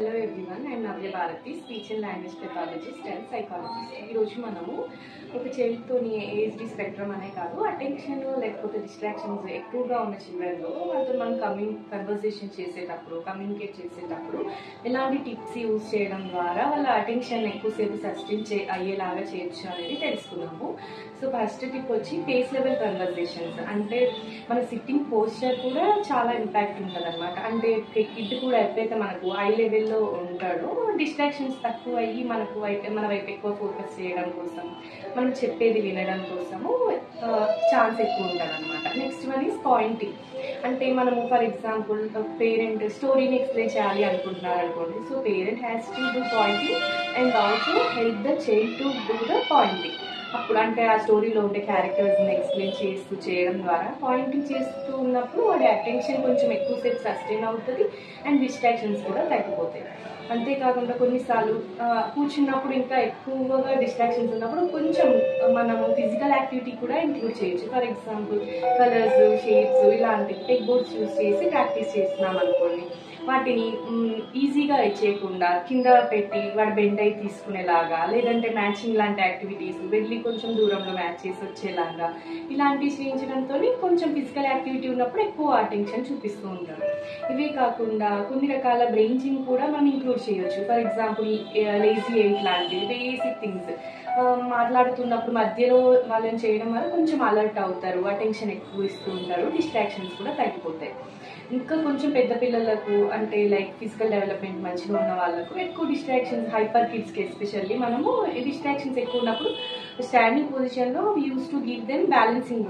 Hello everyone, I am Navya Bharati, speech and language pathologist and psychologist. ఈ రోజు మనము ఒక చైల్డ్తోని ఏజ్డి స్పెక్ట్రమ్ అనే కాదు అటెన్షన్ లేకపోతే డిస్ట్రాక్షన్స్ ఎక్కువగా ఉన్న చిల్డ్రన్లో వాళ్ళతో మనం కన్వర్సేషన్ చేసేటప్పుడు కమ్యూనికేట్ చేసేటప్పుడు ఎలాంటి టిప్స్ యూజ్ చేయడం ద్వారా వాళ్ళ అటెన్షన్ ఎక్కువసేపు సస్టైన్ అయ్యేలాగా చేయొచ్చు అనేది తెలుసుకున్నాము. సో ఫస్ట్ టిప్ వచ్చి ఫేస్ లెవెల్ కన్వర్సేషన్స్. అంటే మన సిట్టింగ్ పోస్చర్ కూడా చాలా ఇంపాక్ట్ ఉంటుంది అనమాట. అంటే కిడ్ కూడా ఎప్పుడైతే మనకు ఐ లెవెల్లో ఉంటాడో డిస్ట్రాక్షన్స్ తక్కువ అయ్యి మన వైపు ఎక్కువ ఫోకస్ చేయడం కోసం మనం చెప్పేది వినడం కోసము ఛాన్స్ ఎక్కువ ఉంటుంది అనమాట. Next one is pointing. అంటే మనము ఫర్ ఎగ్జాంపుల్ పేరెంట్ స్టోరీని ఎక్స్ప్లెయిన్ చేయాలి అనుకుంటున్నారు అనుకోండి. So parent has to do pointing and also help the child to do the pointing. అప్పుడు అంటే ఆ స్టోరీలో ఉండే క్యారెక్టర్స్ని ఎక్స్ప్లెయిన్ చేస్తూ చేయడం ద్వారా పాయింటింగ్ చేస్తూ ఉన్నప్పుడు వాడి అటెన్షన్ కొంచెం ఎక్కువసేపు సస్టైన్ అవుతుంది అండ్ డిస్ట్రాక్షన్స్ కూడా తగ్గిపోతాయి. అంతేకాకుండా కొన్నిసార్లు కూర్చున్నప్పుడు ఇంకా ఎక్కువగా డిస్ట్రాక్షన్స్ ఉన్నప్పుడు కొంచెం మనము ఫిజికల్ యాక్టివిటీ కూడా ఇంక్లూడ్ చేయొచ్చు. ఫర్ ఎగ్జాంపుల్ కలర్స్, షేప్స్ ఇలాంటి టెక్ బోర్డ్స్ యూజ్ చేసి ప్రాక్టీస్ చేస్తున్నాం అనుకోండి. వాటిని ఈజీగా చేయకుండా కింద పెట్టి వాడు బెండ్ అయి తీసుకునేలాగా, లేదంటే మ్యాచింగ్ లాంటి యాక్టివిటీస్ వెళ్ళి కొంచెం దూరంలో మ్యాచ్ చేసి వచ్చేలాగా ఇలాంటివి చేయించడంతో కొంచెం ఫిజికల్ యాక్టివిటీ ఉన్నప్పుడు ఎక్కువ అటెన్షన్ చూపిస్తూ ఉంటారు. ఇవే కాకుండా కొన్ని రకాల బ్రెయిన్జింగ్ కూడా మనం ఇంక్లూడ్ చేయొచ్చు. ఫర్ ఎగ్జాంపుల్ లేజీ ఎయిట్ లాంటివి బేసిక్ థింగ్స్ మాట్లాడుతున్నప్పుడు మధ్యలో వాళ్ళని చేయడం వల్ల కొంచెం అలర్ట్ అవుతారు, అటెన్షన్ ఎక్కువ ఇస్తూ ఉంటారు, డిస్ట్రాక్షన్స్ కూడా తగ్గిపోతాయి. ఇంకా కొంచెం పెద్ద పిల్లలకు అంటే లైక్ ఫిజికల్ డెవలప్మెంట్ మంచిగా ఉన్న వాళ్ళకు ఎక్కువ డిస్ట్రాక్షన్స్, హైపర్ కిడ్స్కి ఎస్పెషల్లీ మనము డిస్ట్రాక్షన్స్ ఎక్కువ ఉన్నప్పుడు స్టాండింగ్ పొజిషన్లో use to give them balancing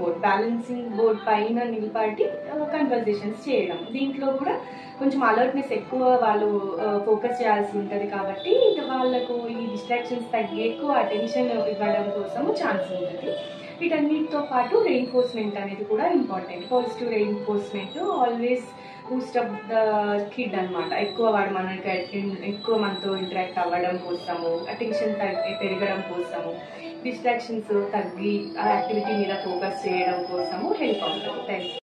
board పైన నిలబడి కన్వర్సేషన్స్ చేయడం. దీంట్లో కూడా కొంచెం అలర్ట్నెస్ ఎక్కువ వాళ్ళు ఫోకస్ చేయాల్సి ఉంటుంది కాబట్టి వాళ్ళకు ఈ డిస్ట్రాక్షన్స్ తగ్గి ఎక్కువ అటెన్షన్ ఇవ్వడం కోసము ఛాన్స్ ఉంటుంది. వీటన్నిటితో పాటు రెయిన్ఫోర్స్మెంట్ అనేది కూడా important. Positive reinforcement always Boost up the kid అనమాట. వాడు ఎక్కువ మనతో ఇంటరాక్ట్ అవ్వడం కోసము, అటెన్షన్ పెరగడం కోసము, డిస్ట్రాక్షన్స్ తగ్గి ఆ యాక్టివిటీ మీద ఫోకస్ చేయడం కోసము హెల్ప్ అవుతుంది. Thank you.